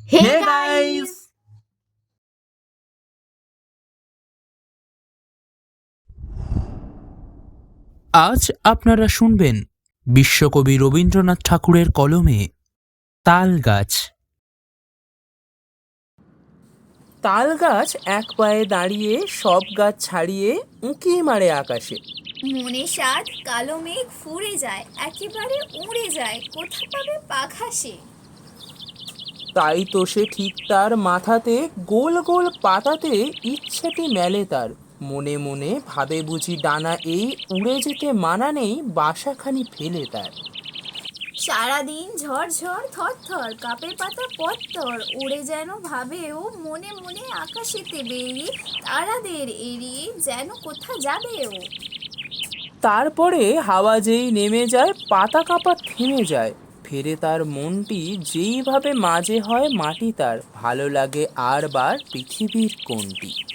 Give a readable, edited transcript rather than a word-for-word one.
হে hey guys! Guys, আজ আপনারা শুনবেন বিশ্বকবি রবীন্দ্রনাথ ঠাকুরের কলমে তাল গাছ। তাল গাছ এক পায়ে দাঁড়িয়ে সব গাছ ছাড়িয়ে উঁকি মারে আকাশে। মনে সাত কালো মেঘ ফুরে যায়, একেবারে উড়ে যায়, কোথা পাবে পাখা সে। তাই তো সে ঠিক তার মাথাতে গোল গোল পাতাতে ইচ্ছেটি মেলে তার। মনে মনে ভাবে বুঝি ডানা এই উড়ে যেতে মানা নেই, বাসাখানি ফেলে তার। সারাদিন ঝড় ঝড় থর থর, কাপে পাতা পত্তর, উড়ে যেন ভাবে ও মনে মনে আকাশেতে বেরিয়ে, তারাদের এড়িয়ে যেন কোথা যাবে ও। তারপরে হাওয়া যেই নেমে যায়, পাতা কাঁপা থেমে যায়। ফেরে তার মনটি যেইভাবে মাঝে হয় মাটি তার, ভালো লাগে আর বার পৃথিবীর কোনটি।